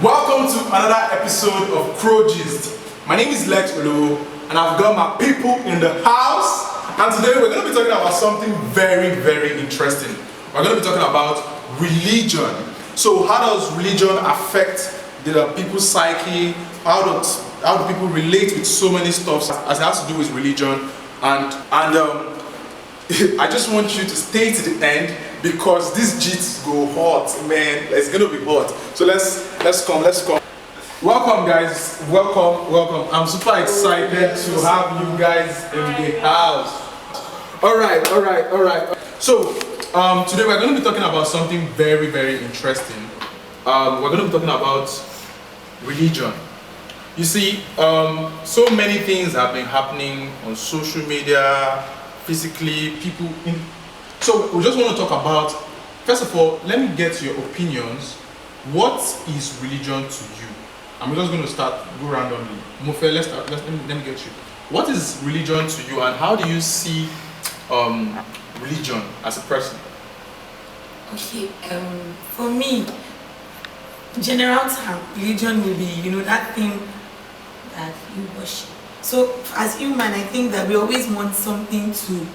Welcome to another episode of Crow Gist. My name is Lex Olo, and I've got my people in the house. And today we're going to be talking about something very, very interesting. We're going to be talking about religion. So, how does religion affect the people's psyche? How do people relate with so many stuff as it has to do with religion? And I just want you to stay to the end because these G's go hot, man. It's gonna be hot. So let's come. Welcome, guys. Welcome. I'm super excited to have you guys in the house. All right. So today we're going to be talking about something very, very interesting. We're going to be talking about religion. You see, so many things have been happening on social media, physically, so we just want to talk about, first of all, let me get your opinions. What is religion to you? I'm just going to go randomly. Mofe, let me get you. What is religion to you, and how do you see religion as a person? Okay, for me, general term, religion will be, that thing that you worship. So as human, I think that we always want something to,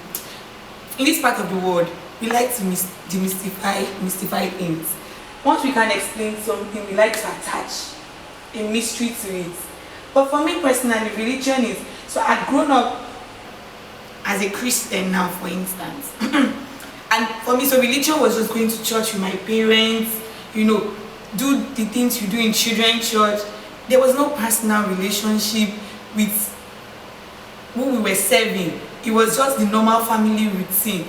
in this part of the world, we like to demystify things. Once we can explain something, we like to attach a mystery to it. But for me personally, religion is, so I've grown up as a Christian now, for instance. And for me, so religion was just going to church with my parents, do the things you do in children's church. There was no personal relationship with who we were serving. It was just the normal family routine.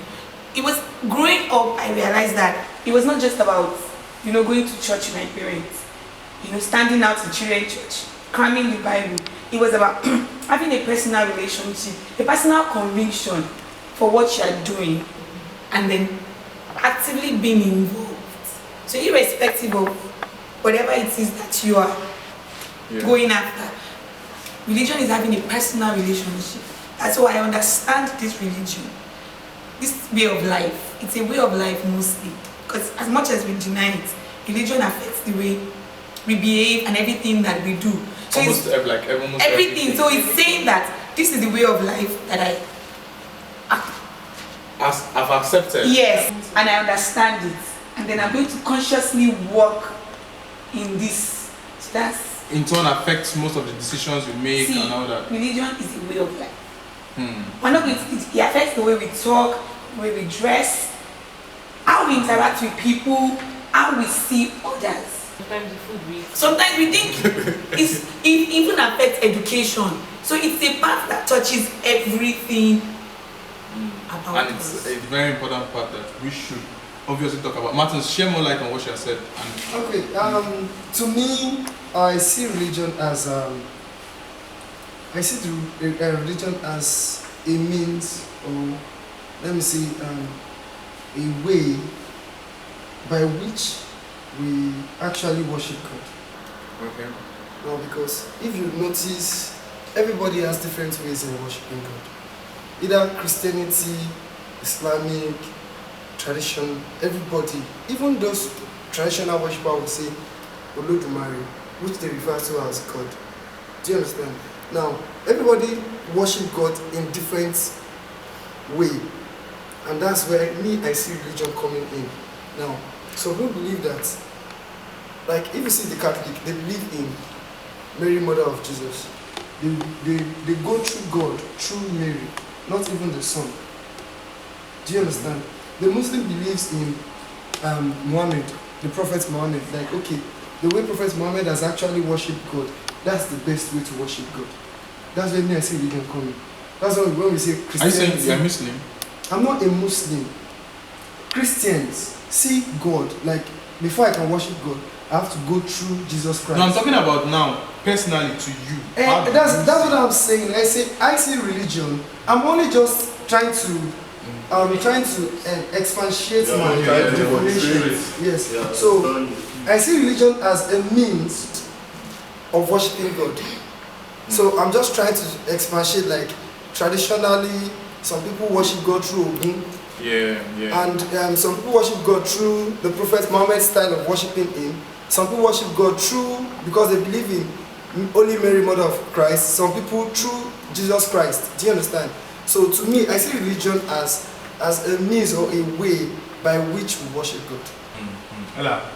It was growing up, I realized that it was not just about, going to church with my parents, standing out in children's church, cramming the Bible. It was about having a personal relationship, a personal conviction for what you are doing, and then actively being involved. So irrespective of whatever it is that you are going after, religion is having a personal relationship. That's why I understand this religion, this way of life. It's a way of life mostly, because as much as we deny it, religion affects the way we behave and everything that we do. So almost everything. So it's saying that this is the way of life that I've accepted. Yes, and I understand it, and then I'm going to consciously work in this. So that's in turn affects most of the decisions we make and all that. Religion is a way of life. One of it affects the way we talk, the way we dress, how we interact with people, how we see others. Sometimes we think it even affects education. So it's a part that touches everything about and us. It's a very important part that we should obviously talk about. Martin, share more light on what you have said. Okay, to me, I see religion as religion as a means, or let me see, a way by which we actually worship God. Okay. Well, because if you notice, everybody has different ways of worshiping God. Either Christianity, Islamic, tradition, everybody, even those traditional worshippers will say Olodumare, which they refer to as God. Do you understand? Now, everybody worship God in different way, and that's where I see religion coming in. Now, so we believe that, like if you see the Catholic, they believe in Mary, Mother of Jesus. They go through God, through Mary, not even the Son. Do you understand? The Muslim believes in Muhammad, the Prophet Muhammad. Like, okay, the way Prophet Muhammad has actually worshipped God, that's the best way to worship God. That's when I see religion coming. That's when we say Christianity. Are you saying you're Muslim? I'm not a Muslim. Christians see God, like before I can worship God, I have to go through Jesus Christ. No, I'm talking about now, personally to you. That's what I'm saying. I see religion. I'm only just trying to expatiate my definition. Yes. Yeah, so I see religion as a means of worshiping God. So I'm just trying to expatiate, like traditionally, some people worship God through Ogun. Yeah. And some people worship God through the Prophet Muhammad's style of worshiping him. Some people worship God through because they believe in Holy Mary, Mother of Christ. Some people through Jesus Christ. Do you understand? So to me, I see religion as a means or a way by which we worship God. Ella,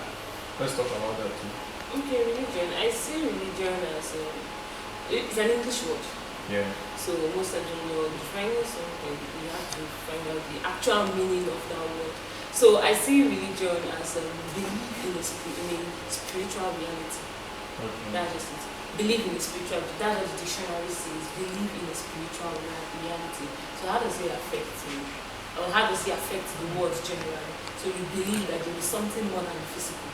let's talk about that too. Okay, religion. I see religion as it's an English word. Yeah. So most of them know defining something, you have to find out the actual meaning of that word. So I see religion as a belief in a spiritual reality. Okay. That's just it. Believe in a spiritual. That's what the dictionary says. Believe in a spiritual reality. So how does it affect you? Or how does it affect the world generally? So you believe that there is something more than physical.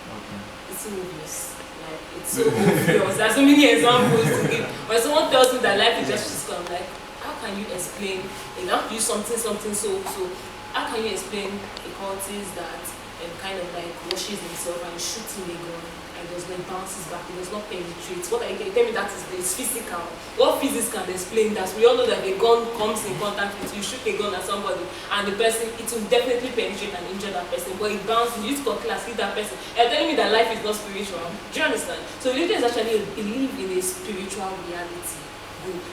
Okay. It's so obvious. Like, it's so obvious. There's so many examples to give. When someone tells me that life is just physical, I'm like, how can you explain? And how do you something so? How can you explain a cultist that kind of like washes himself and shoots in a gun and does not bounces back, it does not penetrate? What are you tell me that is physical? What physics can explain that? We all know that a gun comes in contact with you, shoot a gun at somebody, and the person, it will definitely penetrate and injure that person, but it bounces, you used to class hit that person. You're telling me that life is not spiritual. Do you understand? So religion is actually a belief in a spiritual reality.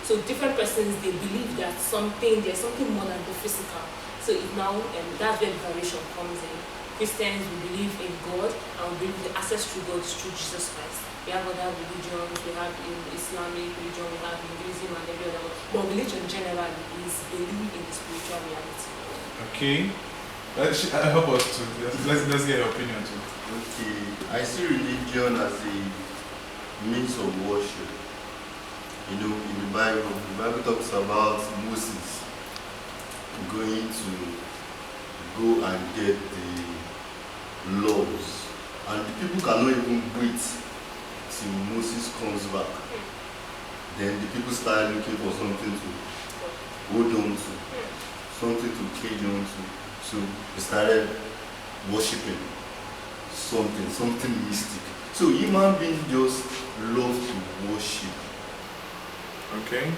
So different persons, they believe that there's something more than the physical. So it now, that's where the variation comes in. Christians, we believe in God, and we believe the access to God is through Jesus Christ. We have other religions, we have in Islamic religion, we have Hinduism and every other one. But religion generally is belief in the spiritual reality. Okay. Help us to let's get your opinion too. Okay, I see religion as a means of worship. You know, in the Bible talks about Moses going to go and get the laws, and the people cannot even wait till Moses comes back. Then the people started looking for something to hold on to, something to cage on to. So they started worshipping something mystic. So human beings just love to worship. Okay.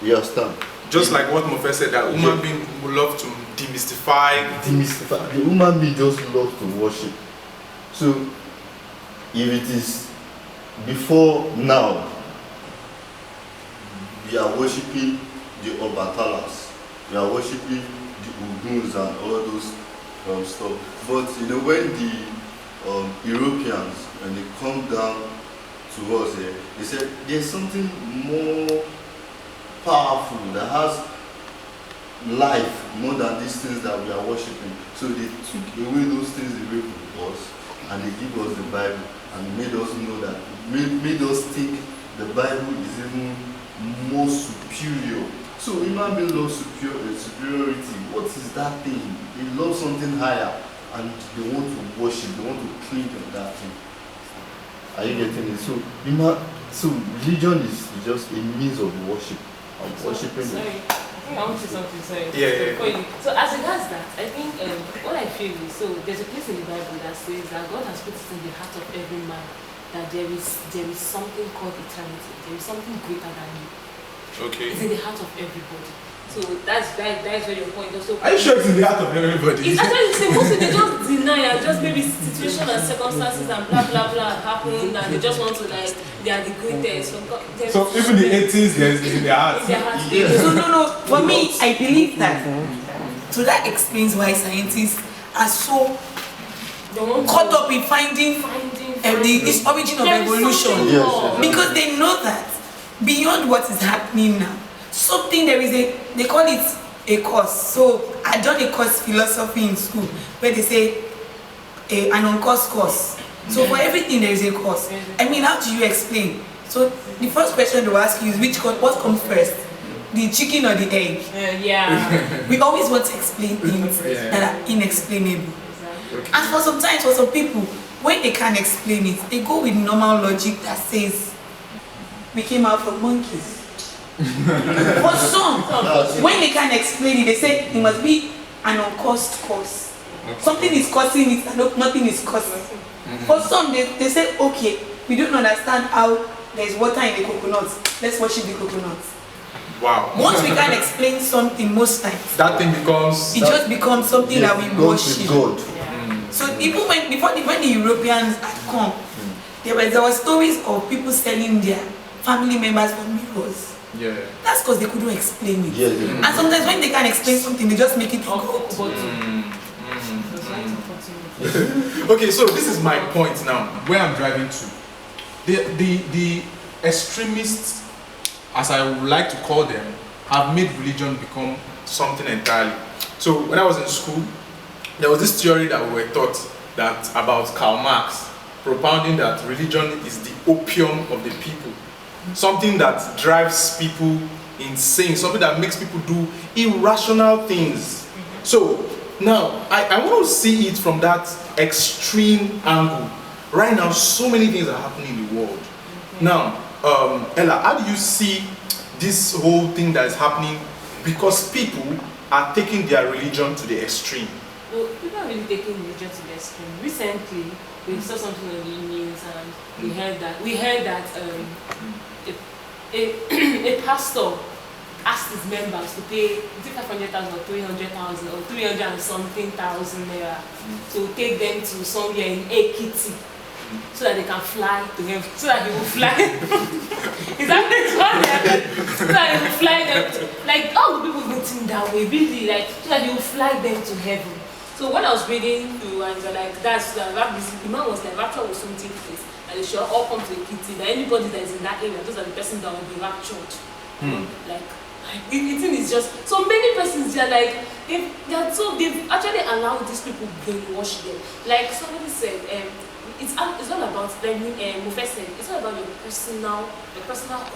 You understand? Just like what Mofe said, that human being would love to demystify. Demystify. The human being just love to worship. So if it is before now, we are worshipping the Obatalas, we are worshipping the Oguns and all those stuff. But you know, when the Europeans, when they come down to us here, they said there's something more powerful that has life more than these things that we are worshipping. So they took away those things away from us, and they give us the Bible, and made us know that, made us think the Bible is even more superior. So human being loves superiority. What is that thing? They love something higher, and they want to worship, they want to cling to that thing. Are you getting it? So religion is just a means of worship. Of worshiping. Sorry, I think I want to say something. Sorry. Yeah. So as regards that, I think what I feel is, so there's a place in the Bible that says that God has put it in the heart of every man that there is something called eternity. There is something greater than you. Okay. It's in the heart of everybody. So that's where your point also. Are you sure it's in the heart of everybody? It's actually the same. Mostly they just deny and just maybe situation and circumstances and blah blah blah happen, and they just want to like they are the greatest. So even the atheists, there's in their heart. Yes. So no. For me, I believe that. So that explains why scientists are so caught up in finding the origin of evolution. Yes. Because they know that beyond what is happening now, they call it a course. So I done a course philosophy in school where they say an on-course course. So for everything there is a course. I mean, how do you explain? So the first question they will ask you is what comes first? The chicken or the egg? Yeah. We always want to explain things that are inexplainable. Exactly. And for some people, when they can't explain it, they go with normal logic that says we came out from monkeys. For some, when they can't explain it, they say it must be an uncaused cause. Something is causing it and nothing is causing. For some, they say, okay, we don't understand how there's water in the coconuts. Let's worship the coconuts. Wow. Once we can't explain something, most times, That thing becomes. it just becomes something that we worship. God. So even when the Europeans had come, there were stories of people selling their family members for mirrors. Yeah. That's because they couldn't explain it. Yes, yes. And sometimes when they can't explain something, they just make it Oh, God. but Okay, so this is my point now, where I'm driving to. The extremists, as I would like to call them, have made religion become something entirely. So when I was in school, there was this theory that we were taught that about Karl Marx, propounding that religion is the opium of the people, something that drives people insane, something that makes people do irrational things. So now I want to see it from that extreme angle. Right now, so many things are happening in the world. Now, Ella, how do you see this whole thing that is happening? Because people are taking their religion to the extreme. well, people are really taking religion to the extreme. Recently, we saw something on the news, and we heard that a pastor asked his members to pay 500,000 or 300,000 or 300 and something thousand naira to take them to somewhere in Ekiti, so that they can fly to him, so that he will fly. Is that so that he will fly them to, like, all the people would think that way, really, like, so that he will fly them to heaven. So when I was reading through, and they're like, the man was like, rapture will soon take place, and they should all come to Ekiti, that anybody that is in that area, those are the person that will be raptured. The thing is just, so many persons, they're like, they've actually allowed these people brainwash them. Like somebody said, it's all about, Mufe said, it's all about your personal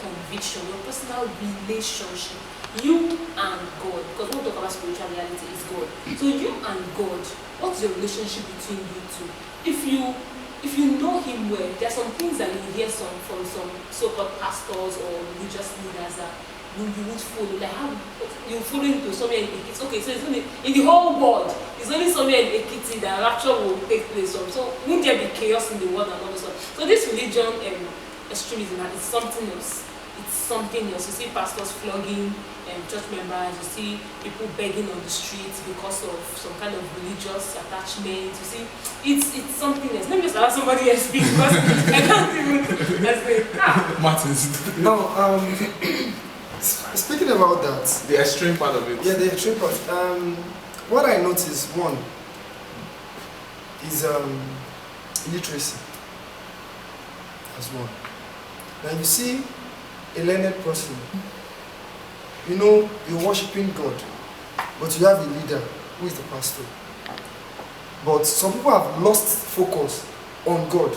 conviction, your personal relationship, you and God. Because when we talk about spiritual reality, it's God. So you and God, what's your relationship between you two? If you know Him well, there are some things that you hear from some so-called pastors or religious leaders that you would follow, like how you follow him to somewhere in Ekiti. Okay, so it's only in the whole world, it's only somewhere in Ekiti that rapture will take place from. So won't there be chaos in the world and all this stuff? So this religion extremism is something else. It's something else. You see pastors flogging church members, you see people begging on the streets because of some kind of religious attachment. You see, it's something else. Let me just allow somebody else speak because I can't even explain. Martins. Now, speaking about that, The extreme part of it. yeah, the extreme part. What I noticed, one, is illiteracy as one. Now you see a learned person, you know, you're worshiping God, but you have a leader who is the pastor. But some people have lost focus on God.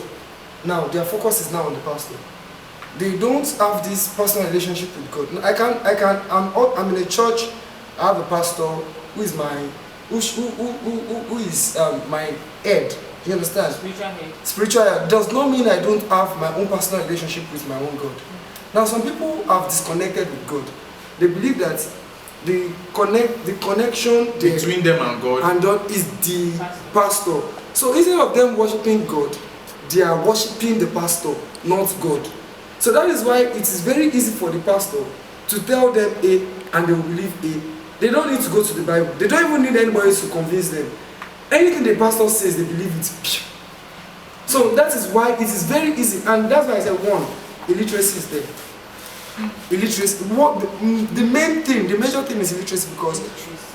Now their focus is now on the pastor. They don't have this personal relationship with God. I'm in a church. I have a pastor who is my my head. You understand? Spiritual head. Spiritual head does not mean I don't have my own personal relationship with my own God. Now some people have disconnected with God. They believe that the connection Between them and God. is the pastor. So instead of them worshiping God, they are worshiping the pastor, not God. So that is why it is very easy for the pastor to tell them A and they will believe A. They don't need to go to the Bible. They don't even need anybody to convince them. Anything the pastor says, they believe it. So that is why it is very easy, and that's why I said one, illiteracy is there. Illiteracy. The main thing, the major thing is illiteracy, because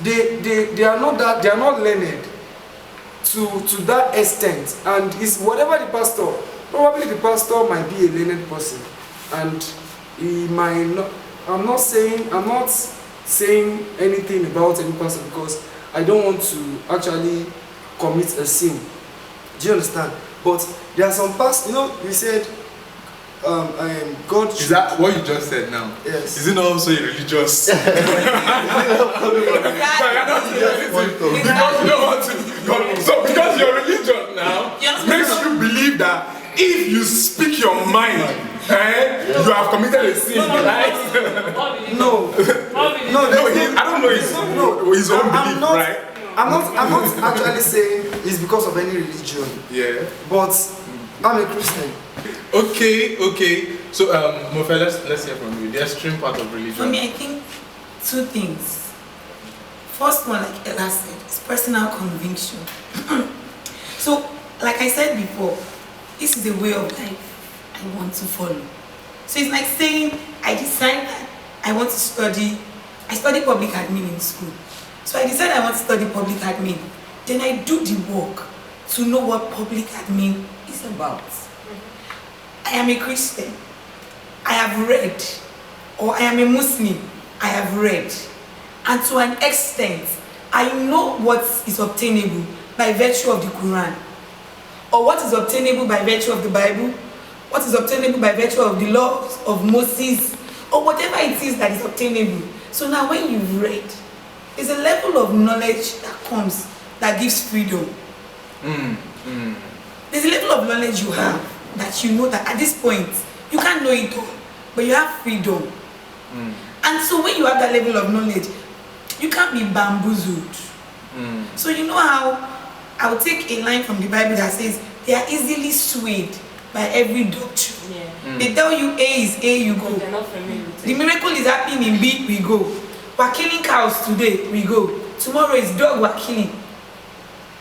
they are not learned to that extent, and it's whatever the pastor. Probably the pastor might be a learned person, and he might not. I'm not saying anything about any pastor because I don't want to actually commit a sin. Do you understand? But there are some pastors. You know, we said God. Is that what you just said now? Yes. Is it not also a religious? Because you don't want to. So because your religion now makes you believe that if you speak your mind, you have committed a sin, right? No. I don't know his own belief, right? I'm not actually saying it's because of any religion. Yeah. But I'm a Christian. Okay. So, Mofe, let's hear from you. The extreme part of religion. For me, I think two things. First one, like Ella said, is personal conviction. So, like I said before, this is a way of life. I want to follow. So it's like saying I decide that I want to study. I study public admin in school. So I decide I want to study public admin. Then I do the work to know what public admin is about. I am a Christian. I have read, or I am a Muslim. I have read. And to an extent, I know what is obtainable by virtue of the Quran, or what is obtainable by virtue of the Bible, what is obtainable by virtue of the laws of Moses, or whatever it is that is obtainable. So now when you've read, there's a level of knowledge that comes that gives freedom. There's a level of knowledge you have that you know that at this point, you can't know it all, but you have freedom. And so when you have that level of knowledge, you can't be bamboozled. So you know how I will take a line from the Bible that says they are easily swayed by every doctrine. Yeah. They tell you A is A, you go. They're not familiar with The it. miracle is happening in B, we go. We're killing cows today, we go. Tomorrow is dog we're killing.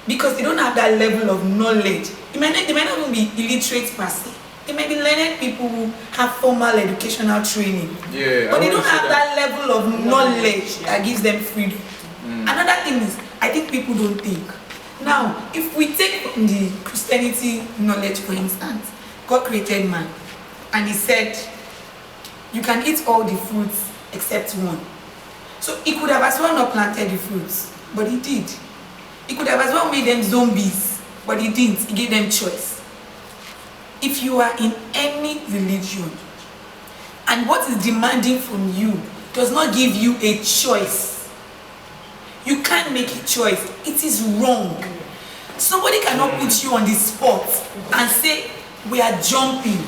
Because they don't have that level of knowledge. They might not even be illiterate per se. They might be learned people who have formal educational training. Yeah, But I they don't wanna say have that level of knowledge that gives them freedom. Another thing is, I think people don't think. Now, if we take from the Christianity knowledge, for instance, God created man, and he said, you can eat all the fruits except one. So he could have as well not planted the fruits, but he did. He could have as well made them zombies, but he didn't. He gave them choice. If you are in any religion, and what is demanding from you does not give you a choice, you can't make a choice. It is wrong. Somebody cannot put you on the spot and say, we are jumping.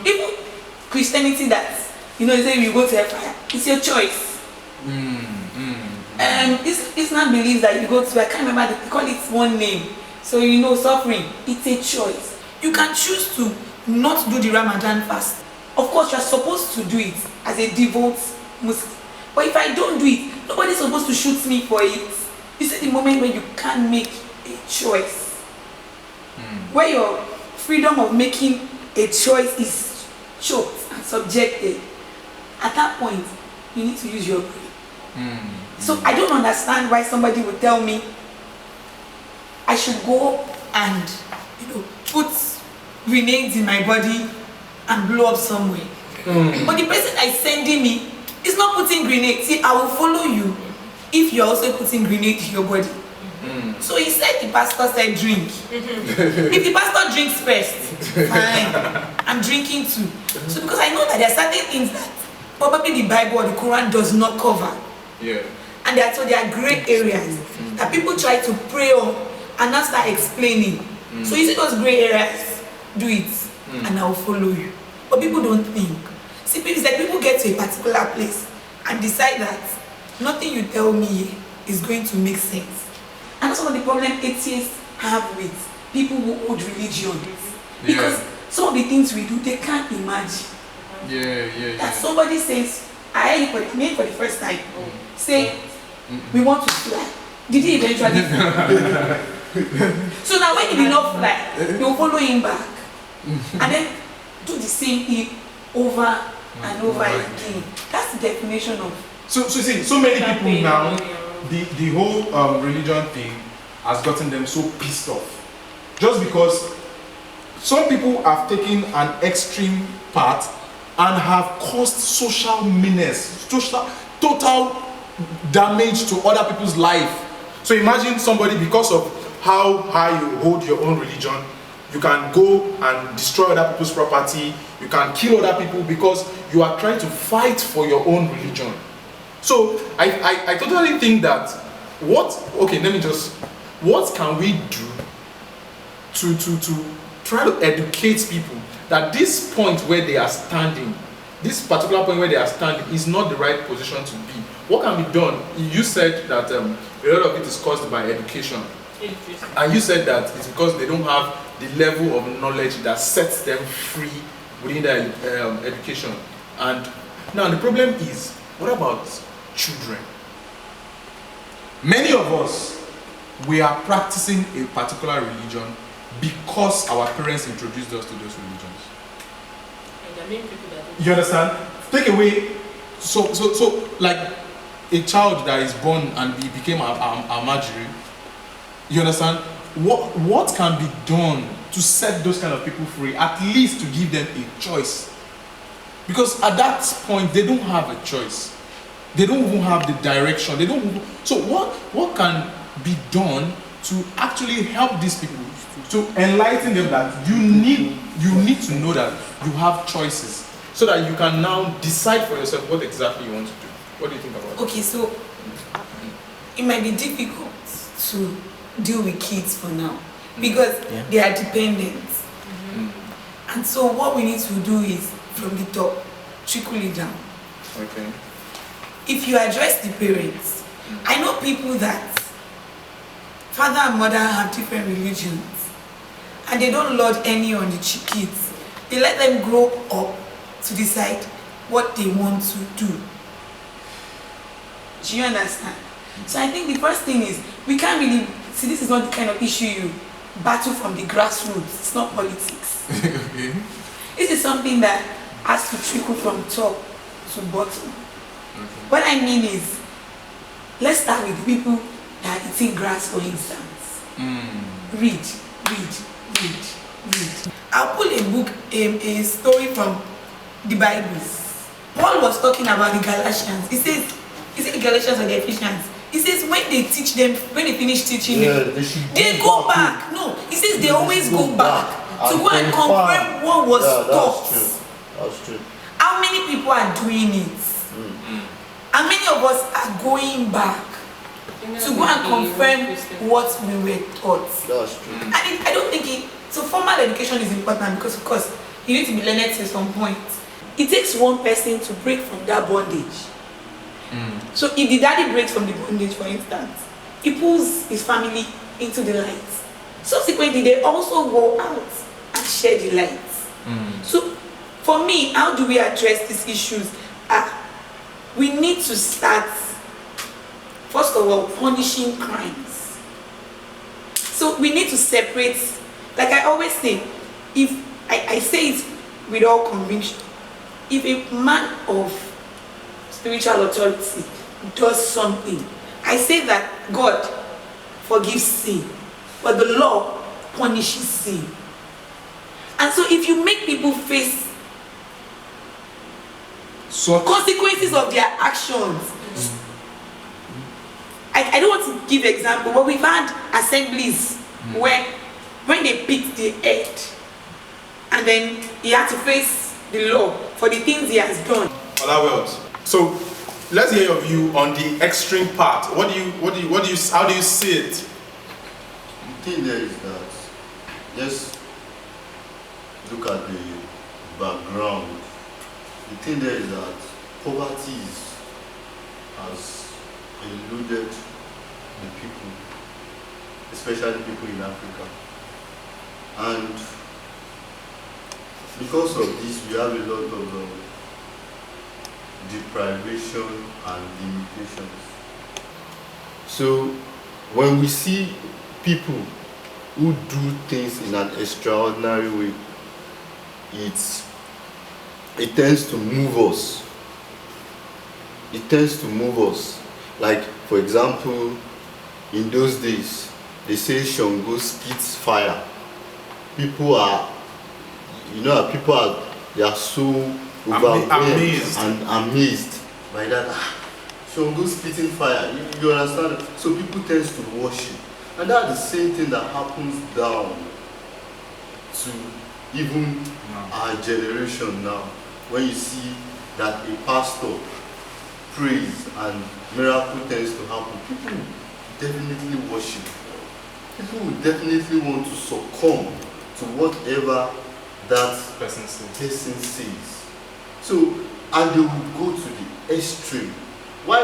Even Christianity that, they say you go to hellfire, it's your choice. Islam believes that you go to, I can't remember, they call it one name. So suffering, it's a choice. You can choose to not do the Ramadan fast. Of course, you are supposed to do it as a devout Muslim. But if I don't do it, nobody's supposed to shoot me for it. This is the moment where you can't make a choice. Where your freedom of making a choice is choked and subjected. At that point, you need to use your brain. So I don't understand why somebody would tell me I should go and put grenades in my body and blow up somewhere. But the person that is sending me is not putting grenades. See, I will follow you if you're also putting grenades in your body. So he said the pastor said drink. If the pastor drinks first, fine. I'm drinking too. So because I know that there are certain things that probably the Bible or the Quran does not cover. Yeah. And there are gray areas that people try to pray on and now start explaining. So you see those gray areas, do it, and I will follow you. But people don't think. See, it's like people get to a particular place and decide that nothing you tell me is going to make sense. And that's one of the problems atheists have with people who hold religion. Because some of the things we do, they can't imagine. That somebody says, I heard it for the first time, say, we want to fly. Did he eventually fly? So now when he did not fly, they will follow him back. And then do the same thing over and over again. That's the definition of. So see, so many people now, the whole religion thing has gotten them so pissed off. Just because some people have taken an extreme path and have caused social menace, total damage to other people's life. So imagine somebody, because of how high you hold your own religion, you can go and destroy other people's property, you can kill other people because you are trying to fight for your own religion. So I totally think that what can we do to try to educate people that this point where they are standing, this particular point where they are standing is not the right position to be. What can be done? You said that a lot of it is caused by education. And you said that it's because they don't have the level of knowledge that sets them free within their education. And now the problem is, what about children? Many of us, we are practicing a particular religion because our parents introduced us to those religions. and there are many people that don't. You understand? Take away, so like a child that is born and he became a Marjorie. You understand? What can be done to set those kind of people free? At least to give them a choice. Because at that point they don't have a choice. They don't even have the direction. They don't. So what can be done to actually help these people, to enlighten them that you need to know that you have choices, so that you can now decide for yourself what exactly you want to do. What do you think about it? Okay, so it might be difficult to deal with kids for now because they are dependent. And so what we need to do is from the top, trickle it down. Okay. If you address the parents, I know people that father and mother have different religions and they don't lord any on the kids. They let them grow up to decide what they want to do. Do you understand? So I think the first thing is we can't really see, this is not the kind of issue you battle from the grassroots. It's not politics. Okay. This is something that has to trickle from top to bottom. Okay. What I mean is, let's start with people that are eating grass, for instance. Read. I'll pull a book, a story from the Bible. Paul was talking about the Galatians. He says, is it the Galatians or the Ephesians? He says when they teach them, when they finish teaching them, they go back. No, he says they always go back to go and confirm what was taught. That's true. How many people are doing it? How many of us are going back to go and confirm what we were taught? That's true. And I don't think it, so formal education is important because of course you need to be learned to some point. It takes one person to break from that bondage. So if the daddy breaks from the bondage, for instance, he pulls his family into the light. Subsequently, they also go out and share the light. So for me, how do we address these issues? We need to start, first of all, punishing crimes. So we need to separate, like I always say, if I say it with all conviction, if a man of spiritual authority does something, I say that God forgives sin, but the law punishes sin. And so if you make people face consequences of their actions, I don't want to give example, but we've had assemblies where when they picked the head and then he had to face the law for the things he has done. So let's hear your view on the extreme part. How do you see it? The thing there is that, just look at the background. The thing there is that poverty has eluded the people, especially people in Africa. And because of this, we have a lot of deprivation and limitations. So when we see people who do things in an extraordinary way, it tends to move us. It tends to move us. Like, for example, in those days, they say Shango spits fire. People are they are so overwhelmed and amazed by that. Shango spitting fire. You understand? So people tend to worship. And that's the same thing that happens down to even our generation now. When you see that a pastor prays and miracle tends to happen, people definitely worship. People will definitely want to succumb to whatever that person says. So, and they will go to the extreme. Why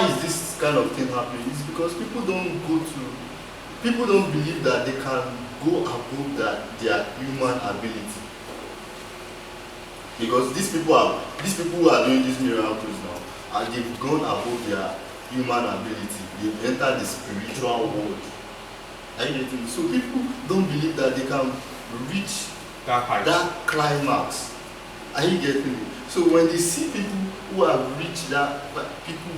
is this kind of thing happening? It's because people don't believe that they can go above their human ability. Because these people who are doing these miracles now, and they've gone above their human ability. They've entered the spiritual world. Are you getting me? So people don't believe that they can reach That height. that climax. Are you getting it? So when they see people who have reached that, people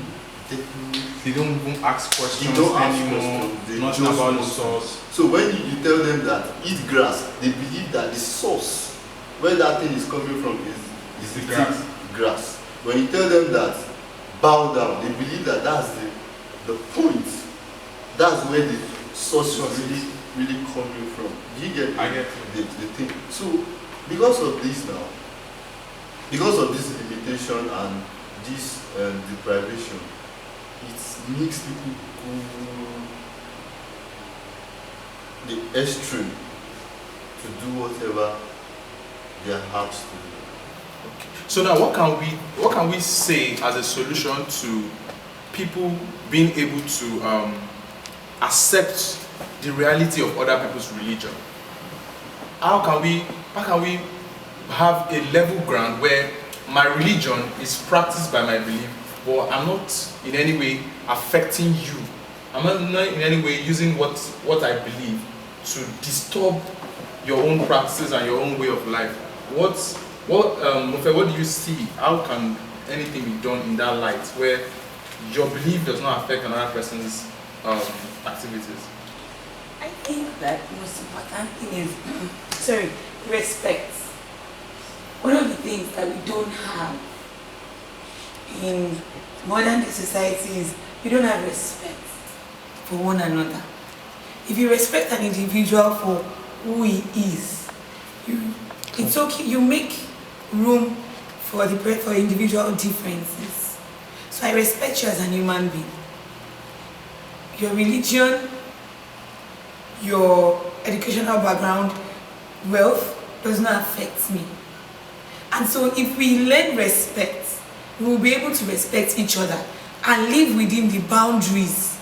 definitely They don't even ask questions don't ask anymore. questions, they Nothing just about the want to. source. So when you tell them that eat grass, they believe that the source where that thing is coming from is The the grass. grass. When you tell them that bow down, they believe that that's the point. That's where the source is really coming from. Do you get I get the thing? So because of this now, because of this limitation and this deprivation, it makes people go the extreme to do whatever their hearts to do. So now, what can we say as a solution to people being able to accept the reality of other people's religion? How can we have a level ground where my religion is practiced by my belief, but I'm not in any way affecting you? I'm not in any way using what I believe to disturb your own practices and your own way of life. Mofe, what do you see? How can anything be done in that light where your belief does not affect another person's activities? I think that the most important thing is, respect. One of the things that we don't have in modern day society is we don't have respect for one another. If you respect an individual for who he is, it's okay. You make room for individual differences. So I respect you as an human being. Your religion, your educational background, wealth does not affect me. And so if we learn respect, we will be able to respect each other and live within the boundaries.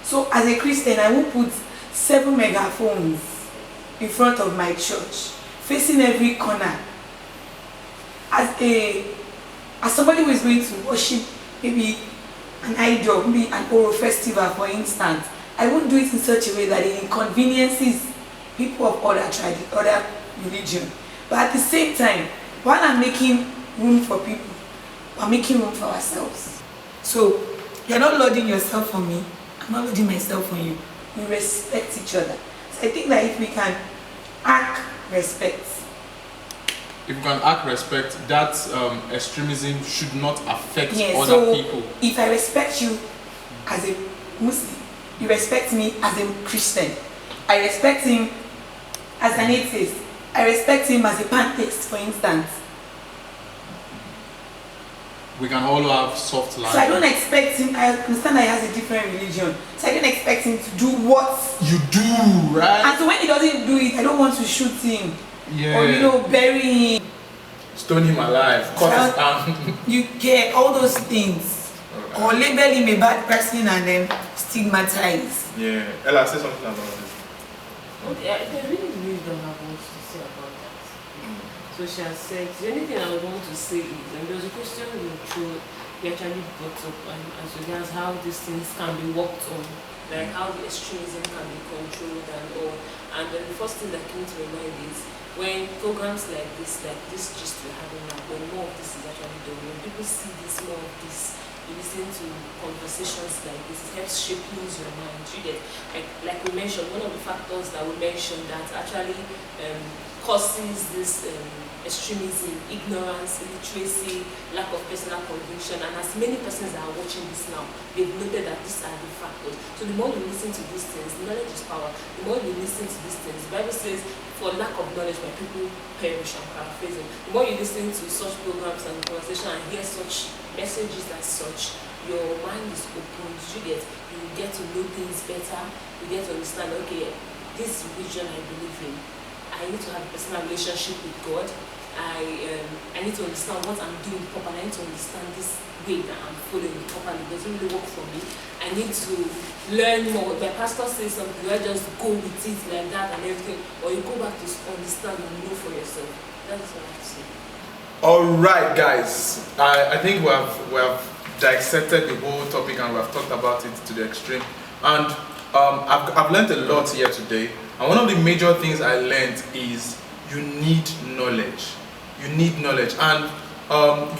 So as a Christian, I will put 7 megaphones in front of my church, facing every corner. As somebody who is going to worship maybe an idol, maybe an Oro festival for instance, I won't do it in such a way that it inconveniences people of other religion. But at the same time, while I'm making room for people, we're making room for ourselves. So you're not loading yourself on me, I'm not loading myself on you. We respect each other. So I think that if we can act respect. If you can act respect, that extremism should not affect other so people. If I respect you as a Muslim, you respect me as a Christian. I respect him as an atheist. I respect him as a pantheist, for instance. We can all have soft life. So I don't expect him, I understand that he has a different religion. So I don't expect him to do what you do, right? And so when he doesn't do it, I don't want to shoot him. Yeah. Or bury him. Stone him alive, cut his arm. You get all those things. Okay. Or label him a bad person and then stigmatize. Yeah. Ella, say something about this. Okay, they really don't have much to say about that. So she has said, the only thing I would want to say is, there was a question we actually brought up as regards how these things can be worked on, like how the extremism can be controlled and all. And then the first thing that came to my mind is when programs like this gist we're having now, when more of this is actually done, when people see this, more of this, you listen to conversations like this, it helps shaping your mind. You get, like we mentioned, one of the factors that we mentioned that actually causes this extremism, ignorance, illiteracy, lack of personal conviction, and as many persons that are watching this now, they've noted that these are the factors. So the more you listen to these things, knowledge is power. The more you listen to these things, the Bible says, for lack of knowledge, my people perish. I'm paraphrasing. The more you listen to such programs and conversation and hear such messages as such, your mind is open. You get to know things better. You get to understand, okay, this religion I believe in, I need to have a personal relationship with God. I need to understand what I'm doing properly. I need to understand this way that I'm following properly. It doesn't really work for me. I need to learn more. The pastor says something, you just go with it like that and everything, or you go back to understand and know for yourself. That's what I have to say. Alright guys, I think we have dissected the whole topic and we have talked about it to the extreme. And I've learned a lot here today. And one of the major things I learned is you need knowledge. You need knowledge, and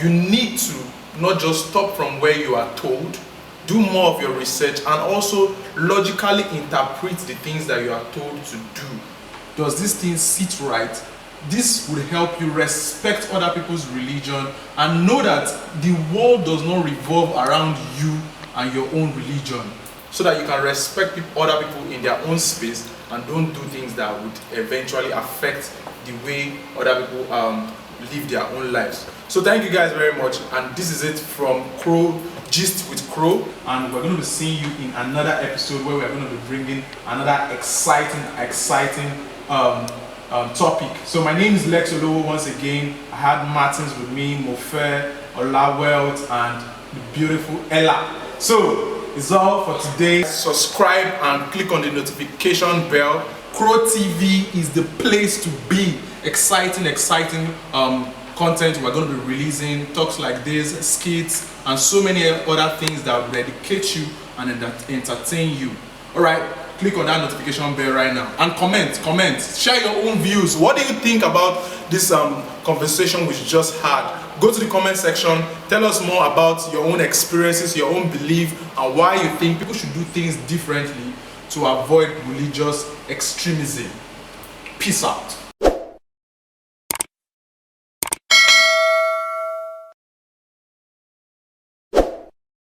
you need to not just stop from where you are told. Do more of your research and also logically interpret the things that you are told to do. Does this thing sit right? This will help you respect other people's religion and know that the world does not revolve around you and your own religion, so that you can respect other people in their own space and don't do things that would eventually affect the way other people live their own lives. So thank you guys very much, and this is it from Crow Gist with Crow, and we're going to be seeing you in another episode where we're going to be bringing another exciting topic. So my name is Lex Olowo once again. I had Martins with me, Mofe, Olawelt, and the beautiful Ella. So it's all for today. Subscribe and click on the notification bell. Crow TV is the place to be. Exciting content we're going to be releasing, talks like this, skits, and so many other things that will dedicate you and entertain you. Alright, click on that notification bell right now and comment, share your own views. What do you think about this conversation we just had? Go to the comment section, tell us more about your own experiences, your own belief, and why you think people should do things differently to avoid religious extremism. Peace out.